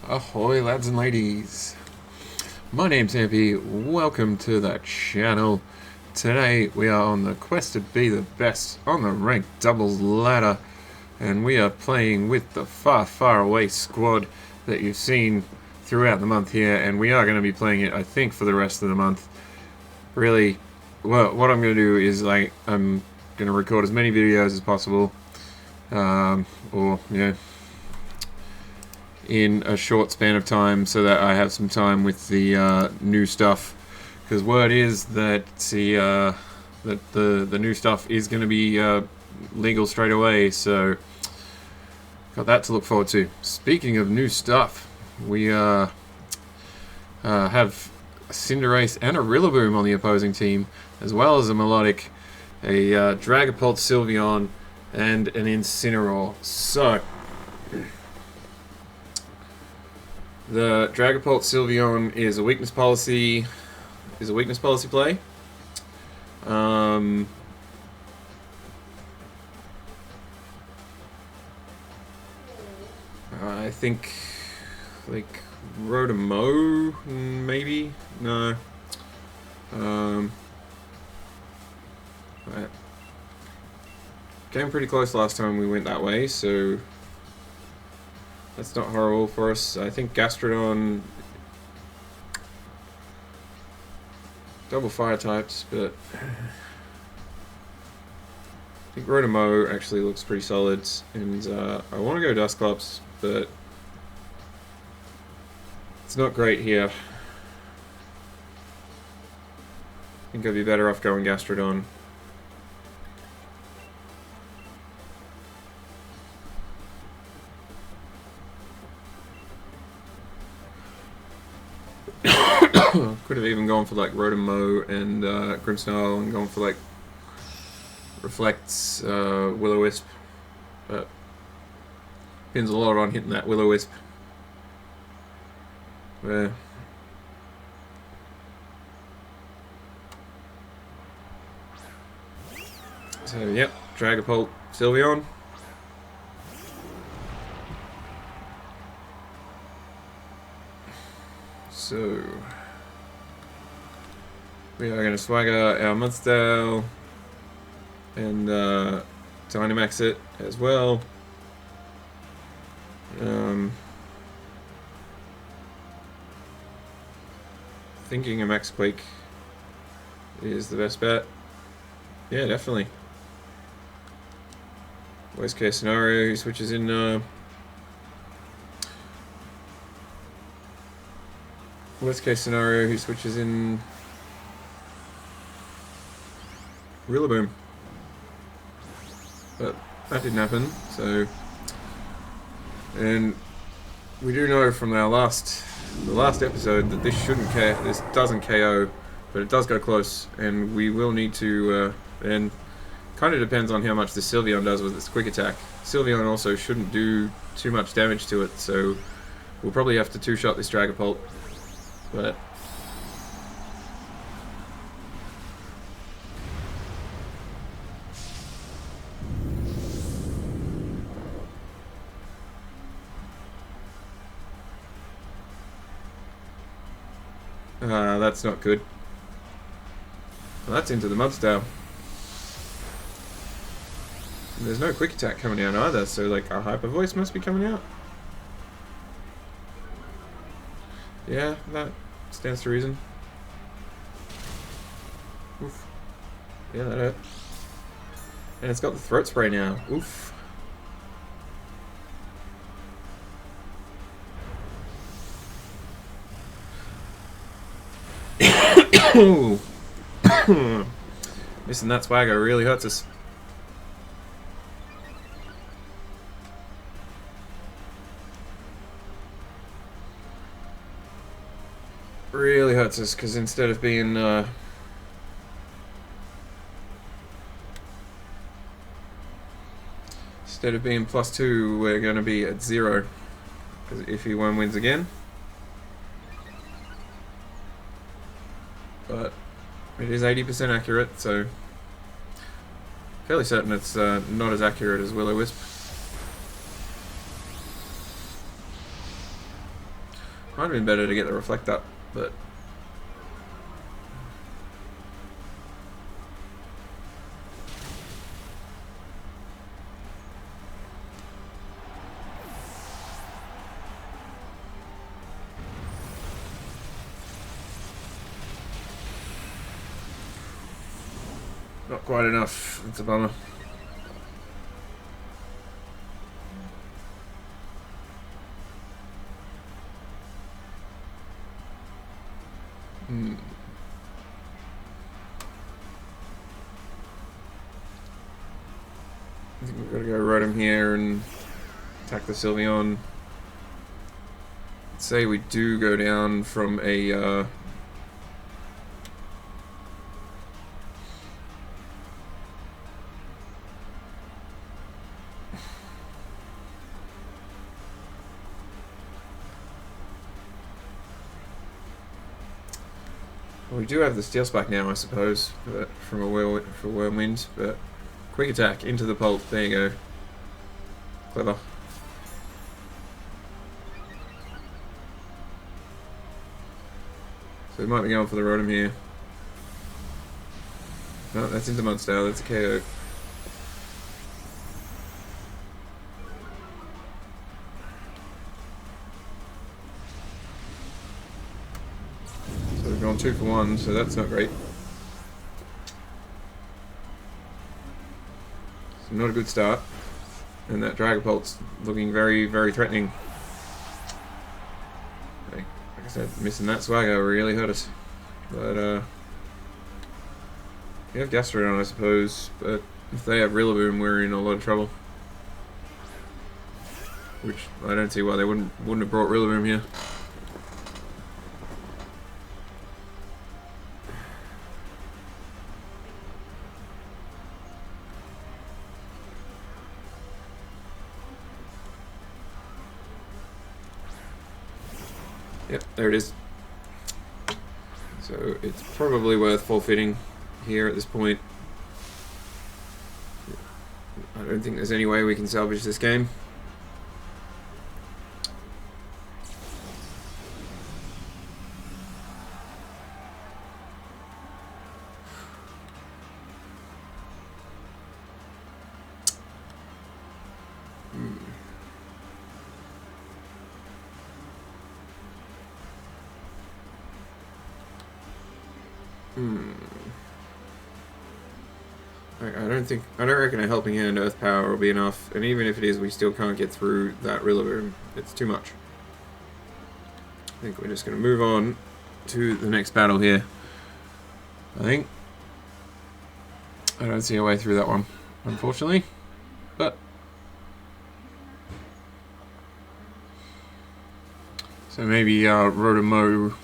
Ahoy, lads and ladies. My name's Hampy. Welcome to the channel. Today we are on the quest to be the best on the ranked doubles ladder, and we are playing with the far away squad that you've seen throughout the month here, and we are going to be playing it, I think, for the rest of the month. Really, well, what I'm going to do is I'm going to record as many videos as possible, in a short span of time, so that I have some time with the new stuff. Because word is that the new stuff is going to be legal straight away, so got that to look forward to. Speaking of new stuff, we have a cinderace and a rillaboom on the opposing team, as well as a milotic, a dragapult sylvon, and an incineroar. So the dragapult sylvon is a weakness policy. Play. I think like Rotomo, maybe? No. Came pretty close last time we went that way, so that's not horrible for us. I think Gastrodon, double fire types, but I think Rotomo actually looks pretty solid, and I want to go dusclops, but it's not great here. I think I'd be better off going Gastrodon. Could have even gone for like Rotomo and Grimmsnarl and gone for like Reflects, Will-O-Wisp, but depends a lot on hitting that Will-O-Wisp. Yeah. So yep, Dragapult Sylveon. So we are going to swagger our Mudstale and Dynamax it as well. Thinking a Max Quake is the best bet. Yeah, definitely. Worst case scenario, he switches in. Worst case scenario, he switches in Rillaboom. But that didn't happen, so. And we do know from our the last episode that this doesn't KO, but it does go close, and we will need to, and kind of depends on how much the Sylveon does with its quick attack. Sylveon also shouldn't do too much damage to it, so we'll probably have to two-shot this Dragapult. But that's not good. Well, that's into the Mudstale. There's no quick attack coming out either, so like our Hyper Voice must be coming out. Yeah, that stands to reason. Oof. Yeah, that hurt. And it's got the throat spray now. Oof. Missing that swagger really hurts us. Really hurts us, because instead of being +2, we're going to be at 0, because if he wins again. But it is 80% accurate, so fairly certain it's not as accurate as Will-O-Wisp. Might have been better to get the reflect up, but not quite enough. It's a bummer. I think we've got to go Rotom here and attack the Sylveon. Let's say we do go down from a well, we do have the Steel Spike now, I suppose, but from a Whirlwind, but quick attack into the pulp. There you go. Clever. So we might be going for the Rotom here. No, that's into Mudstyle. That's a KO. So we've gone 2 for 1, so that's not great. So not a good start. And that Dragapult's looking very, very threatening. Like I said, missing that Swagger really hurt us. But, we have Gastrodon, I suppose, but if they have Rillaboom, we're in a lot of trouble. Which, I don't see why they wouldn't have brought Rillaboom here. Yep, there it is. So it's probably worth forfeiting here at this point. I don't think there's any way we can salvage this game. I don't reckon a Helping Hand Earth Power will be enough, and even if it is, we still can't get through that Rillaboom. It's too much. I think we're just going to move on to the next battle here. I don't see a way through that one, unfortunately, but so maybe Rotom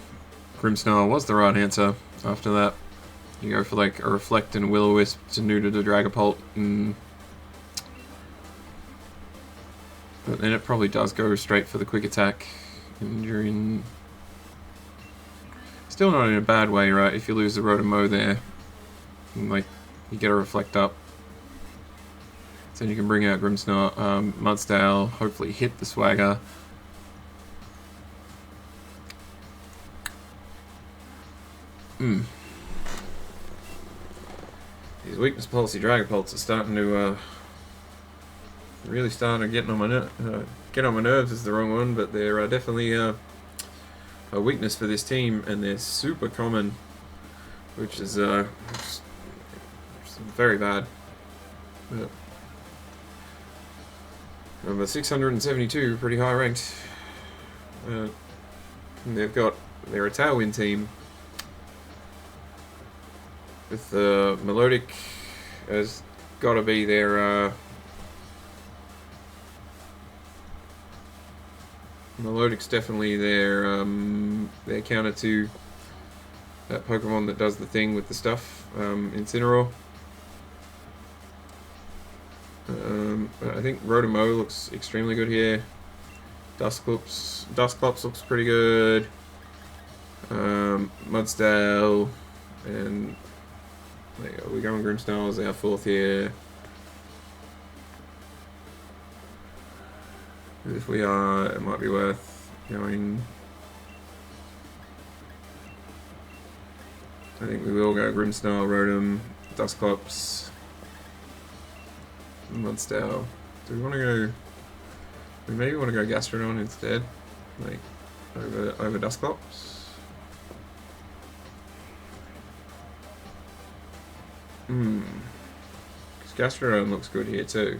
Grimmsnarl was the right answer after that. You go for like a Reflect and Will-O-Wisp to neuter the Dragapult, but then it probably does go straight for the quick attack. And still not in a bad way, right? If you lose the Rotom there, and like you get a Reflect up, so then you can bring out Grimmsnarl, Mudstyle, hopefully hit the Swagger. These weakness policy Dragapults are starting to really starting to get on my nerves is the wrong one, but they're definitely a weakness for this team, and they're super common, which is very bad. But number 672, pretty high ranked. They're a Tailwind team with Milotic has got to be their Milotic's definitely their counter to that Pokemon that does the thing with the stuff, Incineroar. I think Rotom looks extremely good here. Dusclops looks pretty good. Mudstyle, and there you go. We're going Grimmsnarl as our 4th here. If we are, it might be worth going I think we will go Grimmsnarl, Rotom, Dusclops, Mudstow. Do we want to go... We maybe want to go Gastrodon instead, like over Dusclops. Because Gastrodon looks good here too.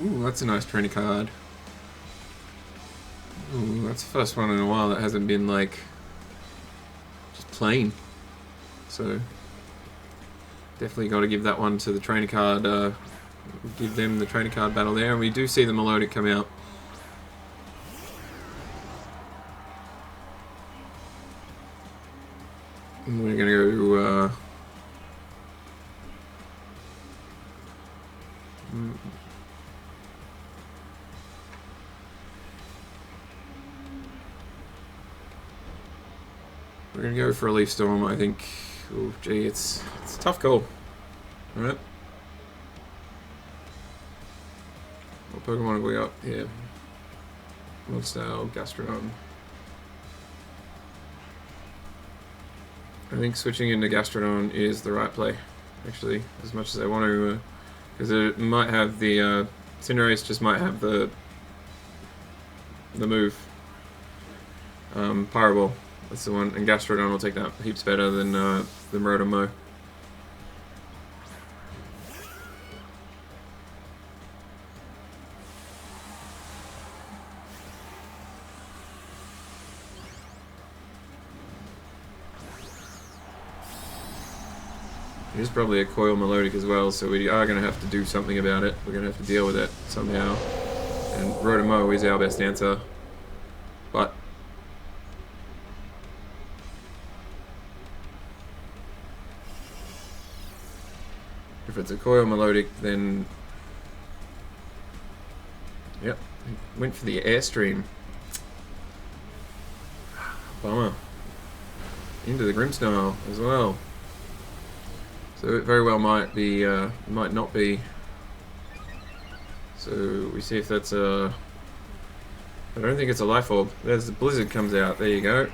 Ooh, that's a nice trainer card. Ooh, that's the first one in a while that hasn't been like just plain. So definitely got to give that one to the trainer card. Give them the trainer card battle there, and we do see the milotic come out. And we're gonna go. We're gonna go for a Leaf Storm, I think. Oh, gee, it's a tough call. Alright. What Pokemon have we got here? Mudstow, Gastrodon. I think switching into Gastrodon is the right play, actually, as much as I want to, because it might have the Cinderace just might have the move. Pyro. That's the one, and Gastrodon will take that heaps better than Rotom. It is probably a coil milotic as well, so we are going to have to do something about it. We're going to have to deal with it somehow. And Rotom is our best answer. But if it's a coil milotic, then yep, went for the Airstream. Bummer. Into the Grimmsnarl as well. So it very well might be, might not be. So we see if that's a... I don't think it's a Life Orb. There's the Blizzard comes out. There you go.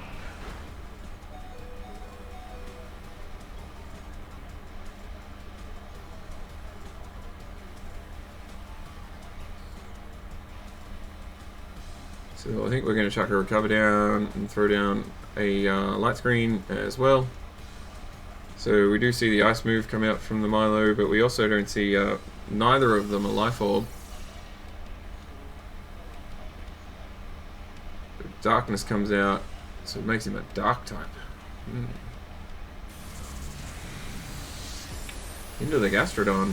So I think we're going to chuck a Recover down and throw down a Light Screen as well. So we do see the Ice move come out from the Milo, but we also don't see neither of them a Life Orb. Darkness comes out, so it makes him a Dark type. Into the Gastrodon.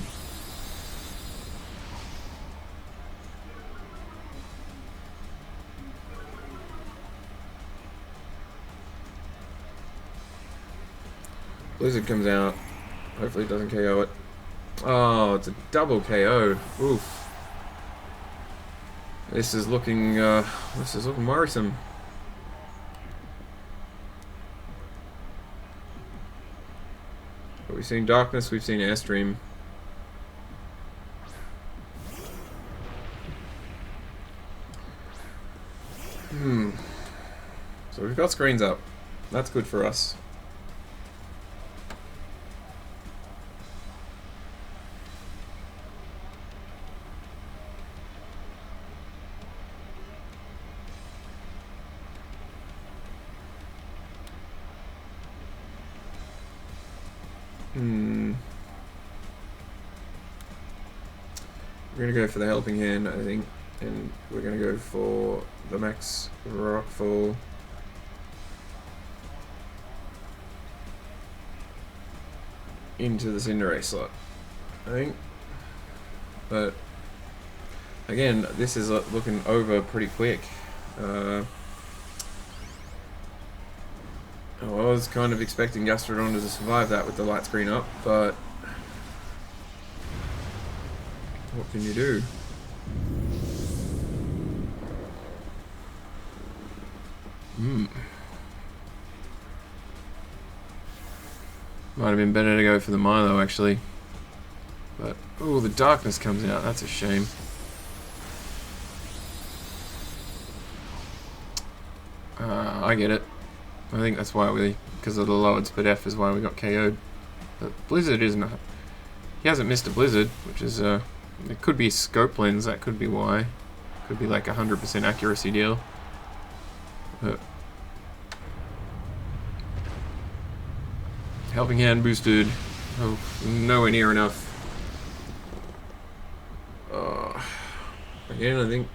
Blizzard comes out. Hopefully it doesn't KO it. Oh, it's a double KO. Oof. This is looking worrisome. But we've seen Darkness, we've seen Airstream. So we've got screens up. That's good for us. We're going to go for the Helping Hand, I think, and we're going to go for the Max Rockfall. Into the Cinderace slot, I think. But again, this is looking over pretty quick. I was kind of expecting Gastrodon to survive that with the light screen up, but what can you do? Might have been better to go for the Milo, actually. But, oh, the darkness comes out. That's a shame. I get it. I think that's why because of the lowered speed F is why we got KO'd. But Blizzard isn't... He hasn't missed a Blizzard, which is, it could be scope lens, that could be why. Could be like a 100% accuracy deal. But helping hand boosted. Oh, nowhere near enough. Again, I think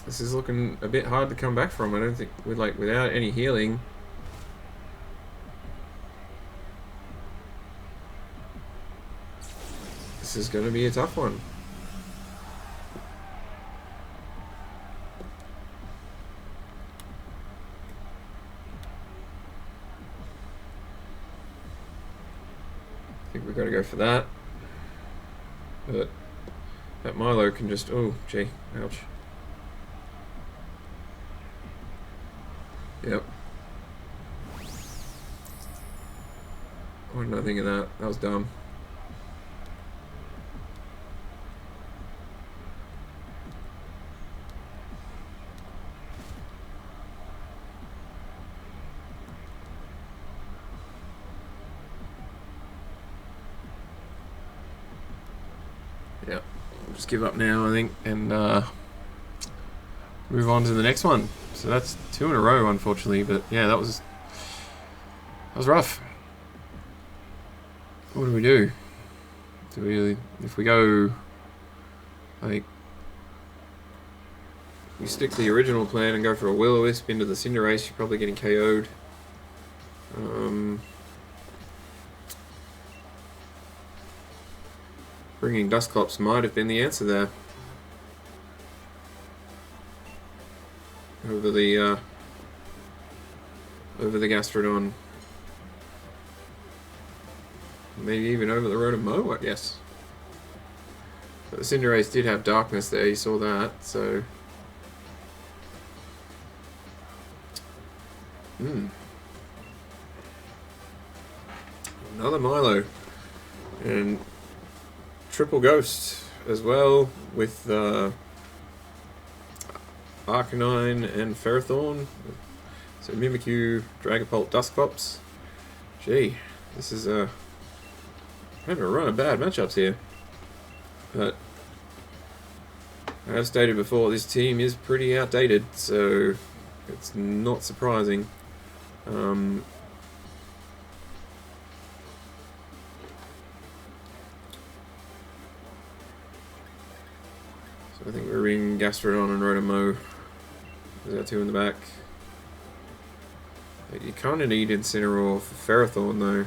this is looking a bit hard to come back from. I don't think without any healing. This is going to be a tough one. I think we've got to go for that. But that Milo can just... Oh, gee. Ouch. Yep. Why didn't I think of that? That was dumb. Yeah, just give up now, I think, and move on to the next one. So that's 2 in a row, unfortunately. But yeah, that was rough. What do we do? If we go, like, you stick to the original plan and go for a Will-O-Wisp into the Cinderace, you're probably getting KO'd. Bringing Dusclops might have been the answer there. Over the Gastrodon. Maybe even over the Rotom-Mow, I guess. But the Cinderace did have darkness there, you saw that, so... Another Milo. And triple Ghost as well with Arcanine and Ferrothorn. So Mimikyu, Dragapult, Dusclops. Gee, this is having a run of bad matchups here. But I have stated before, this team is pretty outdated, so it's not surprising. So I think we're in Gastrodon and Rotom-Mow. There's our 2 in the back. You kind of need Incineroar for Ferrothorn though.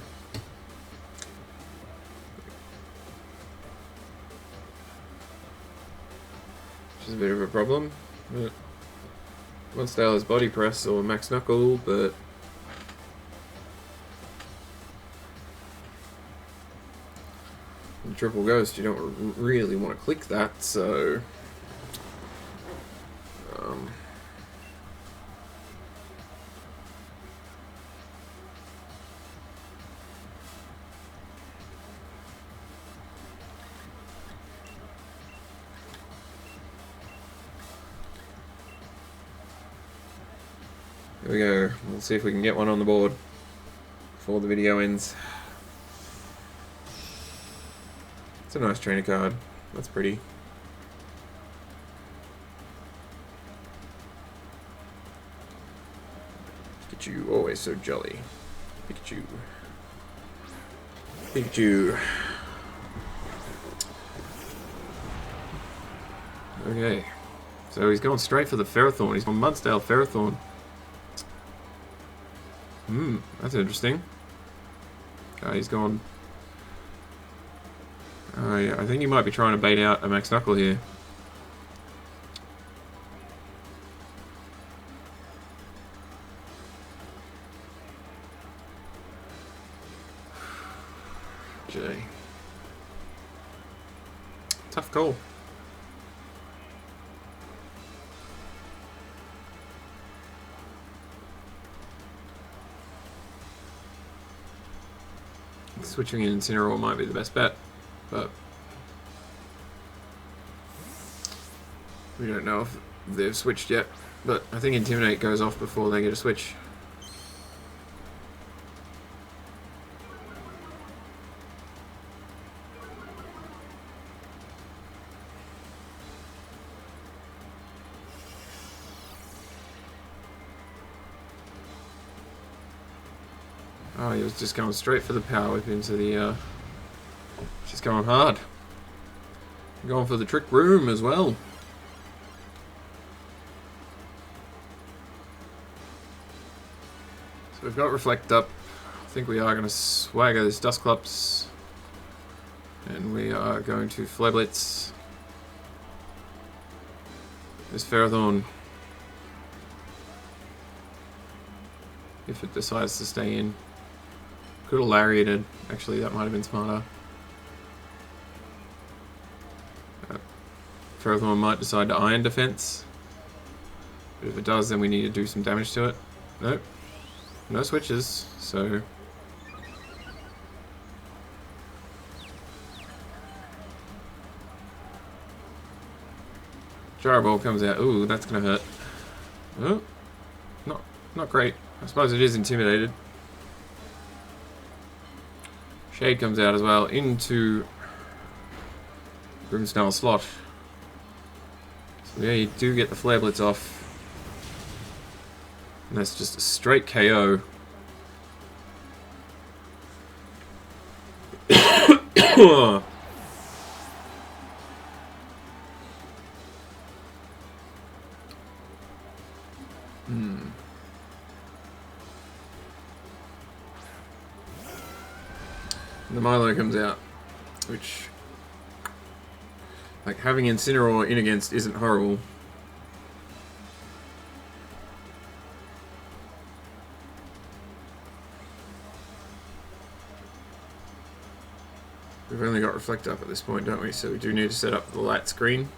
Which is a bit of a problem. But Mudsdale has Body Press or Max Knuckle, but in Triple Ghost you don't really want to click that, so here we go. We'll see if we can get one on the board before the video ends. It's a nice trainer card. That's pretty. Pikachu, always so jolly. Pikachu. Pikachu. Okay. So he's going straight for the Ferrothorn. He's going Mudsdale Ferrothorn. That's interesting. He's gone. Yeah, I think he might be trying to bait out a Max Knuckle here. Jay. Tough call. switching in Incineroar might be the best bet, but we don't know if they've switched yet. But I think Intimidate goes off before they get a switch. Oh, he was just going straight for the power whip into the, just going hard. Going for the trick room as well. So we've got Reflect up. I think we are going to swagger this Dusclops. And we are going to Flareblitz this Ferrothorn. If it decides to stay in. Could have lariated. Actually, that might have been smarter. Ferrothorn might decide to Iron Defense. But if it does, then we need to do some damage to it. Nope. No switches, so... Gyro Ball comes out. Ooh, that's gonna hurt. Oh, not great. I suppose it is intimidated. Shade comes out as well into Grimmsnarl slot. So yeah, you do get the Flare Blitz off. And that's just a straight KO. The Milo comes out, which, like, having Incineroar in against isn't horrible. We've only got Reflect up at this point, don't we? So we do need to set up the light screen.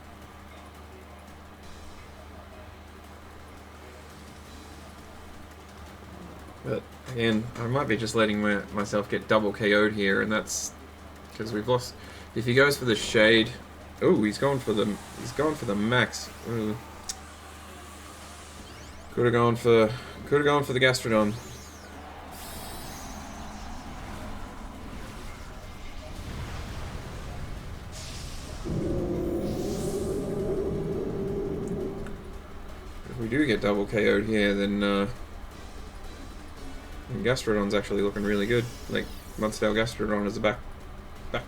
But again, I might be just letting myself get double KO'd here, and that's because we've lost. If he goes for the Shade, oh, he's gone for the max. Could have gone for the Gastrodon. If we do get double KO'd here, then Gastrodon's actually looking really good. Like, Mudsdale Gastrodon as a back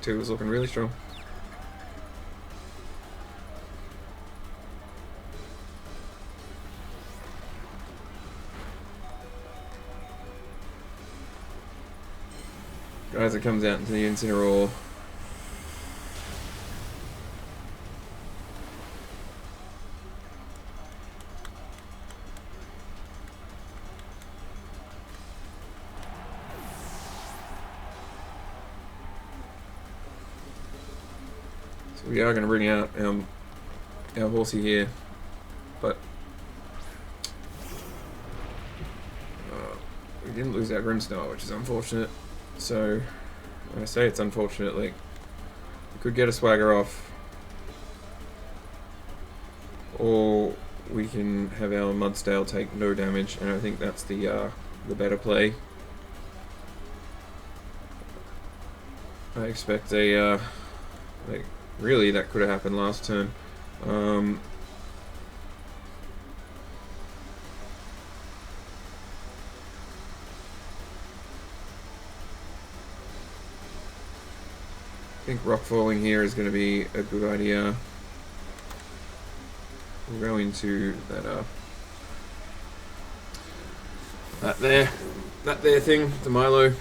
two is looking really strong. Guys, it comes out into the Incineroar. We are going to bring out our horsey here, but we didn't lose our Grimmsnarl, which is unfortunate. So, when I say it's unfortunate, like, we could get a Swagger off, or we can have our Mudsdale take no damage, and I think that's the better play. I expect a like. Really, that could have happened last turn. I think rock falling here is going to be a good idea. We'll go into that there thing, the Milo.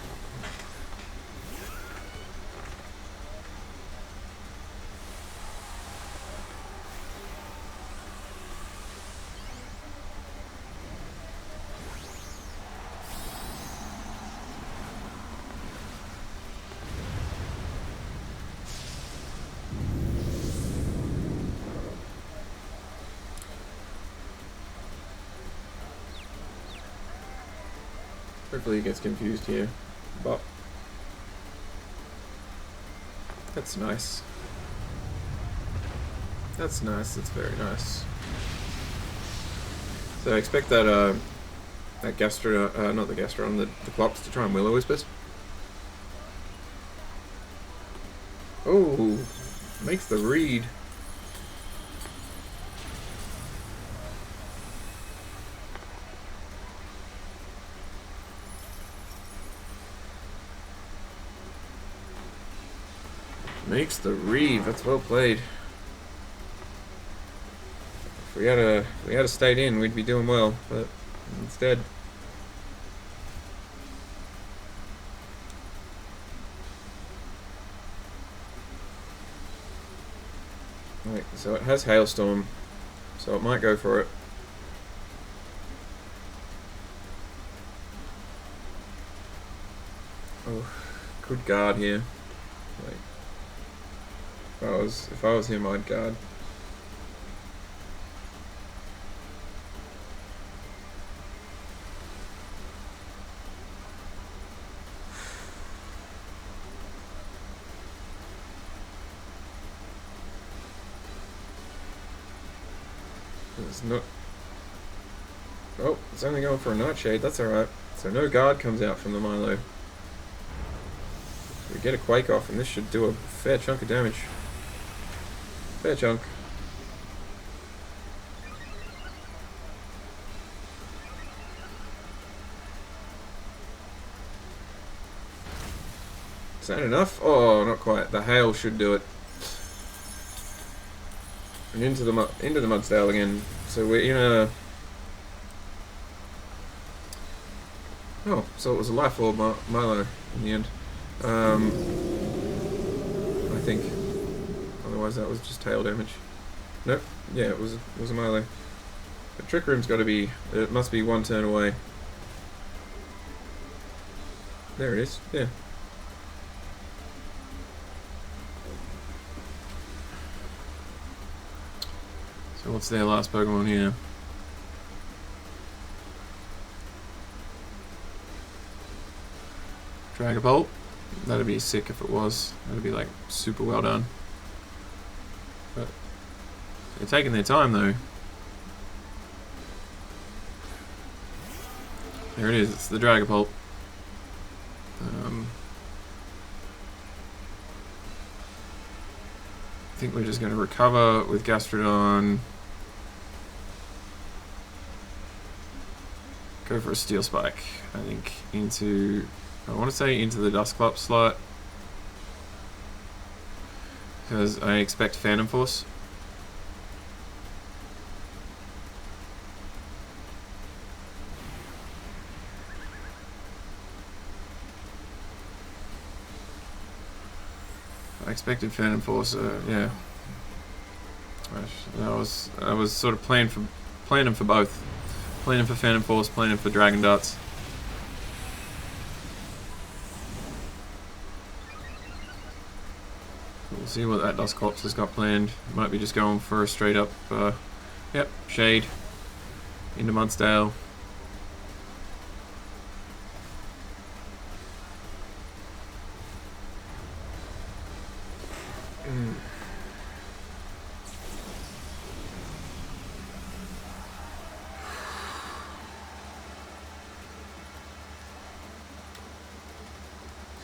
Hopefully he gets confused here. But That's nice. That's nice. That's very nice. So I expect that that Gastro, not the Gastrodon, the Dusclops to try and Will-O-Wisp. Oh, makes the read. Makes the read. That's well played. If we had stayed in, we'd be doing well, but instead. Right, so it has Hailstorm, so it might go for it. Oh, good guard here. Like, if I was him, I'd guard. It's not. Oh, it's only going for a Nightshade. That's alright. So no guard comes out from the Milo. We get a Quake off, and this should do a fair chunk of damage. Fair chunk. Is that enough? Oh, not quite. The hail should do it. And into the Mudsdale again. So we're in a. Oh, so it was a Life Orb Milo in the end. I think. Otherwise, that was just tail damage. Nope. Yeah, it was a Milo. The Trick Room's got to be. It must be one turn away. There it is. Yeah. So what's their last Pokemon here? Dragapult. That'd be sick if it was. That'd be like super well done. But they're taking their time though. There it is. It's the Dragapult. I think we're just going to recover with Gastrodon. Go for a Steel Spike. I think into. I want to say into the Dusclops slot. Because I expect Phantom Force. I expected Phantom Force, yeah. I was sort of planning for both. Planning for Phantom Force, planning for Dragon Darts. We'll see what that Dusclops has got planned. Might be just going for a straight up, yep, Shade into Mudsdale.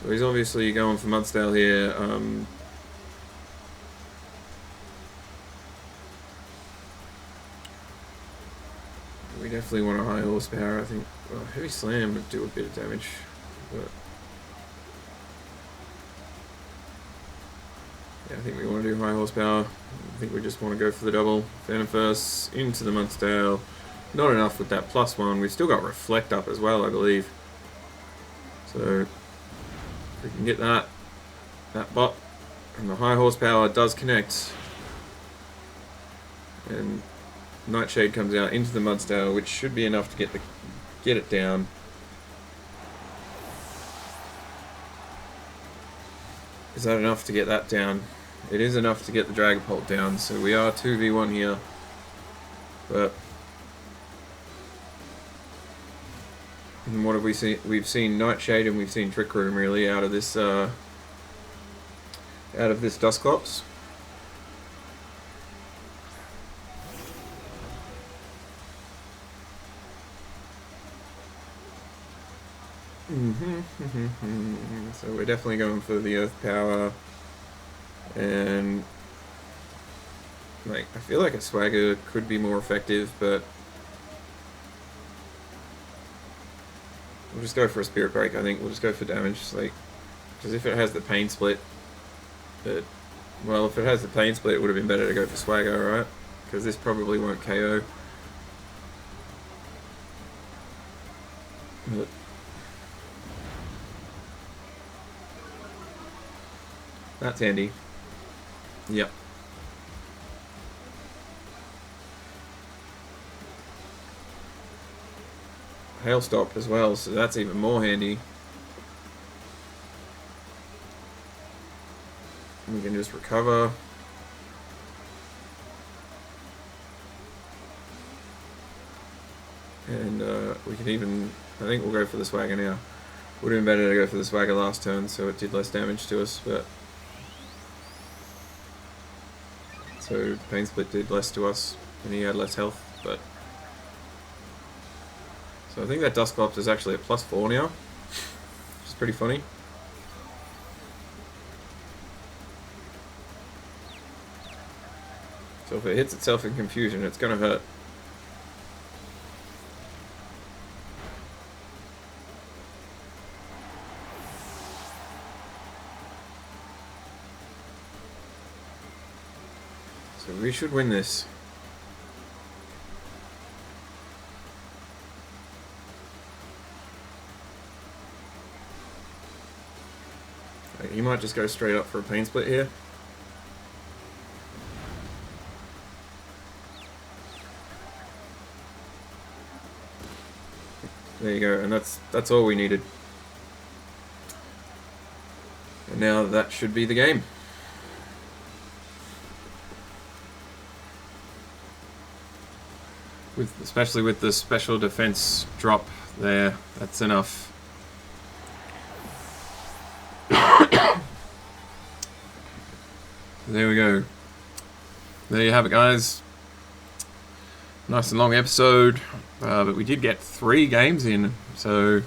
So he's obviously going for Mudsdale here. We definitely want a high horsepower. I think Heavy Slam would do a bit of damage, but yeah, I think we want to do high horsepower. I think we just want to go for the double. Phantom first into the Mudsdale. Not enough with that +1. We've still got Reflect up as well, I believe. So if we can get that bot, and the high horsepower does connect, and Nightshade comes out into the Mudsdale, which should be enough to get it down. Is that enough to get that down? It is enough to get the Dragapult down, so we are 2v1 here. But and what have we seen? We've seen Nightshade and we've seen Trick Room really out of this out of this dusclops. So we're definitely going for the earth power, and like I feel like a swagger could be more effective, but we'll just go for a spirit break. I think we'll just go for damage, like, because if it has the pain split, well, if it has the pain split, it would have been better to go for swagger, right? Because this probably won't KO. But that's handy. Yep. Hail stop as well, so that's even more handy. We can just recover. And we can even, I think we'll go for the swagger now. Would have been better to go for the swagger last turn, so it did less damage to us, but so pain split did less to us, and he had less health, but so I think that dusclops is actually a +4 now, which is pretty funny. So if it hits itself in confusion, it's gonna hurt. So we should win this. He might just go straight up for a pain split here. There you go, and that's all we needed. And now that should be the game. Especially with the special defense drop there, that's enough. There we go. There you have it, guys. Nice and long episode, but we did get 3 games in. So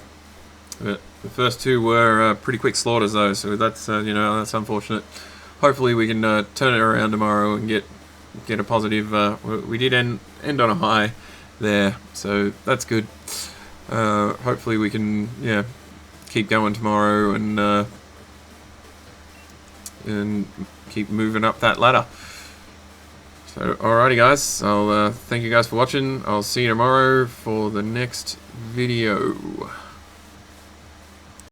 the first 2 were pretty quick slaughters, though. So that's you know, that's unfortunate. Hopefully we can turn it around tomorrow and get a positive. We did end on a high there, so that's good. Hopefully we can keep going tomorrow and keep moving up that ladder. So alrighty guys, I'll thank you guys for watching. I'll see you tomorrow for the next video.